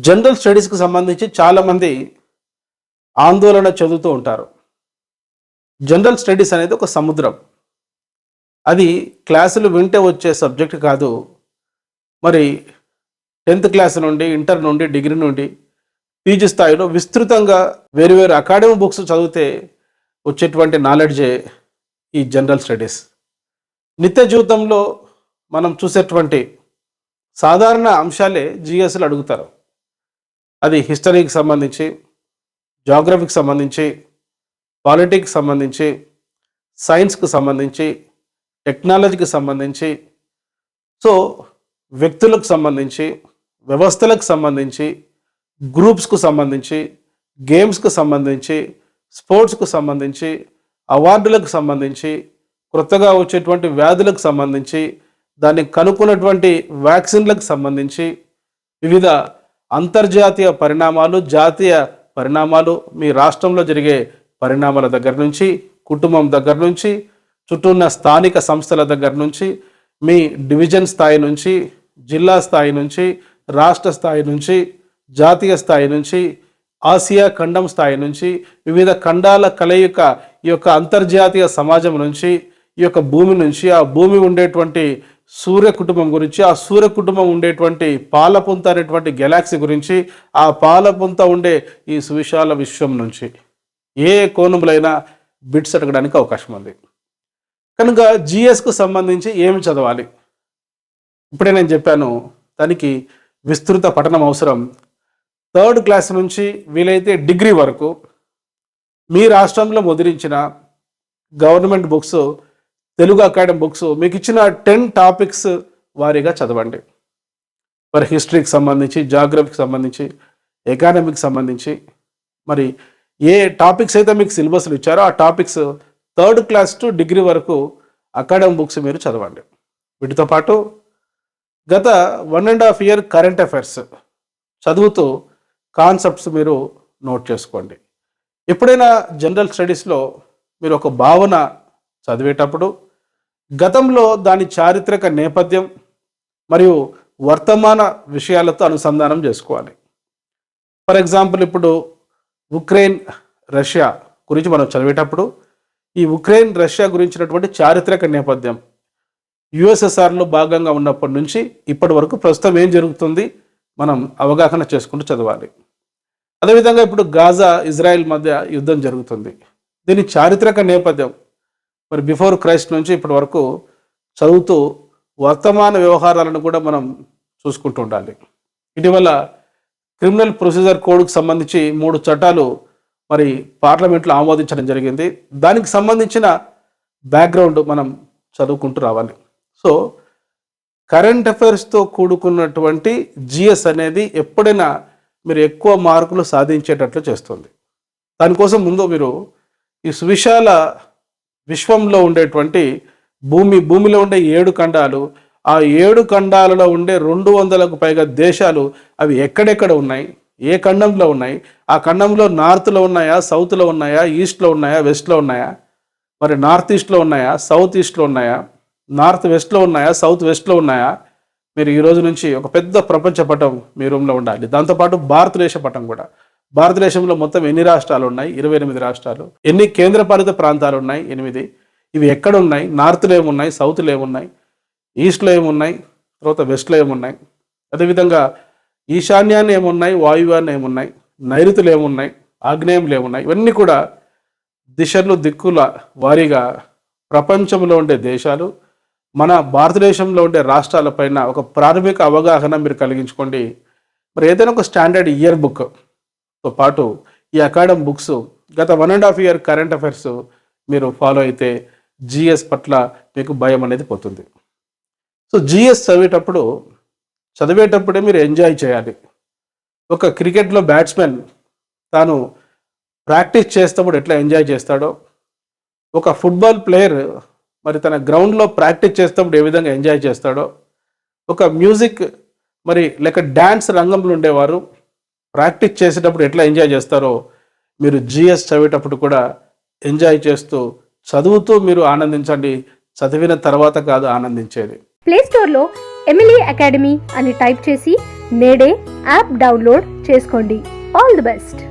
General స్టడీస్కి సంబంధించి చాలామంది ఆందోళన చెందుతూ ఉంటారు. జనరల్ స్టడీస్ అనేది ఒక సముద్రం. అది క్లాసులు వింటే వచ్చే సబ్జెక్ట్ కాదు. మరి 10th క్లాస్ నుండి, ఇంటర్ నుండి, డిగ్రీ నుండి, పీజీ స్థాయిలో విస్తృతంగా వేరు అకాడమిక్ బుక్స్ చదివితే వచ్చేటువంటి నాలెడ్జే ఈ జనరల్ స్టడీస్. నిత్య జీవితంలో మనం చూసేటువంటి సాధారణ అంశాలే జిఎస్లు అడుగుతారు. అది హిస్టరీకి సంబంధించి, జాగ్రఫీకి సంబంధించి, పాలిటిక్స్కి సంబంధించి, సైన్స్కి సంబంధించి, టెక్నాలజీకి సంబంధించి, సో వ్యక్తులకు సంబంధించి, వ్యవస్థలకు సంబంధించి, గ్రూప్స్కు సంబంధించి, గేమ్స్కు సంబంధించి, స్పోర్ట్స్కు సంబంధించి, అవార్డులకు సంబంధించి, కొత్తగా వచ్చేటువంటి వ్యాధులకు సంబంధించి, దాన్ని కనుక్కున్నటువంటి వ్యాక్సిన్లకు సంబంధించి, వివిధ అంతర్జాతీయ పరిణామాలు, జాతీయ పరిణామాలు, మీ రాష్ట్రంలో జరిగే పరిణామాల దగ్గర నుంచి, కుటుంబం దగ్గర నుంచి, చుట్టూ ఉన్న స్థానిక సంస్థల దగ్గర నుంచి, మీ డివిజన్ స్థాయి నుంచి, జిల్లా స్థాయి నుంచి, రాష్ట్ర స్థాయి నుంచి, జాతీయ స్థాయి నుంచి, ఆసియా ఖండం స్థాయి నుంచి, వివిధ ఖండాల కలయిక ఈ యొక్క అంతర్జాతీయ సమాజం నుంచి, ఈ యొక్క భూమి నుంచి, ఆ భూమి ఉండేటువంటి సూర్య కుటుంబం గురించి, ఆ సూర్య కుటుంబం ఉండేటువంటి పాలపుంత అనేటువంటి గెలాక్సీ గురించి, ఆ పాలపుంత ఉండే ఈ సువిశాల విశ్వం నుంచి ఏ కోణములైనా బిట్స్ అడగడానికి అవకాశం ఉంది. కనుక జిఎస్కు సంబంధించి ఏమి చదవాలి? ఇప్పుడే నేను చెప్పాను, దానికి విస్తృత పఠనం అవసరం. 3rd క్లాస్ నుంచి వీలైతే డిగ్రీ వరకు మీ రాష్ట్రంలో ముద్రించిన government books, Telugu academy books, మీకు ఇచ్చిన 10 టాపిక్స్ వారీగా చదవండి. మరి హిస్టరీకి సంబంధించి, జాగ్రఫీకి సంబంధించి, ఎకానమీకి సంబంధించి, మరి ఏ టాపిక్స్ అయితే మీకు సిలబస్లు ఇచ్చారో ఆ topics 3rd class to degree వరకు అకాడమీ బుక్స్ మీరు చదవండి. వీటితో పాటు గత 1.5 year కరెంట్ అఫైర్స్ చదువుతూ కాన్సెప్ట్స్ మీరు నోట్ చేసుకోండి. ఎప్పుడైనా జనరల్ స్టడీస్లో మీరు ఒక భావన చదివేటప్పుడు గతంలో దాని చారిత్రక నేపథ్యం మరియు వర్తమాన విషయాలతో అనుసంధానం చేసుకోవాలి. ఫర్ ఎగ్జాంపుల్, ఇప్పుడు ఉక్రెయిన్ రష్యా గురించి మనం చదివేటప్పుడు ఈ ఉక్రెయిన్ రష్యా గురించినటువంటి చారిత్రక నేపథ్యం యుఎస్ఎస్ఆర్లో భాగంగా ఉన్నప్పటి నుంచి ఇప్పటి వరకు ప్రస్తుతం ఏం జరుగుతుంది మనం అవగాహన చేసుకుంటూ చదవాలి. అదేవిధంగా ఇప్పుడు గాజా, ఇజ్రాయెల్ మధ్య యుద్ధం జరుగుతుంది. దీని చారిత్రక నేపథ్యం మరి బిఫోర్ క్రైస్ట్ నుంచి ఇప్పటి వరకు చదువుతూ వర్తమాన వ్యవహారాలను కూడా మనం చూసుకుంటూ ఉండాలి. ఇటీవల క్రిమినల్ ప్రొసీజర్ కోడ్కు సంబంధించి 3 చట్టాలు మరి పార్లమెంట్లో ఆమోదించడం జరిగింది. దానికి సంబంధించిన బ్యాక్గ్రౌండ్ మనం చదువుకుంటూ రావాలి. సో కరెంట్ అఫైర్స్తో కూడుకున్నటువంటి జిఎస్ అనేది ఎప్పుడైనా మీరు ఎక్కువ మార్కులు సాధించేటట్లు చేస్తుంది. దానికోసం ముందు మీరు ఈ సువిశాల విశ్వంలో ఉండేటువంటి భూమిలో ఉండే 7 ఖండాలు, ఆ 7 ఖండాలలో ఉండే 200కు పైగా దేశాలు అవి ఎక్కడెక్కడ ఉన్నాయి, ఏ ఖండంలో ఉన్నాయి, ఆ ఖండంలో నార్త్లో ఉన్నాయా, సౌత్లో ఉన్నాయా, ఈస్ట్లో ఉన్నాయా, వెస్ట్లో ఉన్నాయా, మరి నార్త్ ఈస్ట్లో ఉన్నాయా, సౌత్ ఈస్ట్లో ఉన్నాయా, నార్త్ వెస్ట్లో ఉన్నాయా, సౌత్ వెస్ట్లో ఉన్నాయా, మీరు ఈ రోజు నుంచి ఒక పెద్ద ప్రపంచ పటం మీ రూమ్లో ఉండాలి. దాంతోపాటు భారతదేశ పటం కూడా, భారతదేశంలో మొత్తం ఎన్ని రాష్ట్రాలు ఉన్నాయి? 28 రాష్ట్రాలు. ఎన్ని కేంద్రపాలిత ప్రాంతాలు ఉన్నాయి? 8. ఇవి ఎక్కడ ఉన్నాయి? నార్త్లో ఏమున్నాయి, సౌత్లో ఏమున్నాయి, ఈస్ట్లో ఏమున్నాయి, తర్వాత వెస్ట్లో ఏమున్నాయి, అదేవిధంగా ఈశాన్యాన్ని ఏమున్నాయి, వాయువ్యాన్ని ఏమున్నాయి, నైరుతులు ఏమున్నాయి, ఆగ్నేయంలో ఏమున్నాయి, ఇవన్నీ కూడా దిశలు, దిక్కుల వారీగా ప్రపంచంలో ఉండే దేశాలు, మన భారతదేశంలో ఉండే రాష్ట్రాలపైన ఒక ప్రాథమిక అవగాహన మీరు కలిగించుకోండి. మరి ఏదైనా ఒక స్టాండర్డ్ ఇయర్ బుక్తో పాటు ఈ అకాడమీ బుక్స్ గత 1.5 year కరెంట్ అఫైర్స్ మీరు ఫాలో అయితే జిఎస్ పట్ల మీకు భయం అనేది పోతుంది. సో జిఎస్ చదివేటప్పుడే మీరు ఎంజాయ్ చేయాలి. ఒక క్రికెట్లో బ్యాట్స్మెన్ తాను ప్రాక్టీస్ చేసేటప్పుడు ఎట్లా ఎంజాయ్ చేస్తాడో, ఒక ఫుట్బాల్ ప్లేయర్ మరి తన గ్రౌండ్లో ప్రాక్టీస్ చేసేటప్పుడు ఏ విధంగా ఎంజాయ్ చేస్తాడో, ఒక మ్యూజిక్ మరి లేక డ్యాన్స్ రంగంలో ఉండేవారు ప్రాక్టీస్ చేసేటప్పుడు ఎట్లా ఎంజాయ్ చేస్తారో, మీరు జిఎస్ చదివేటప్పుడు కూడా ఎంజాయ్ చేస్తూ చదువుతూ మీరు ఆనందించండి. చదివిన తర్వాత కాదు ఆనందించేది. ప్లే స్టోర్లో ఎమిలీ అకాడమీ అని టైప్ చేసి నేడే యాప్ డౌన్లోడ్ చేసుకోండి. All the best.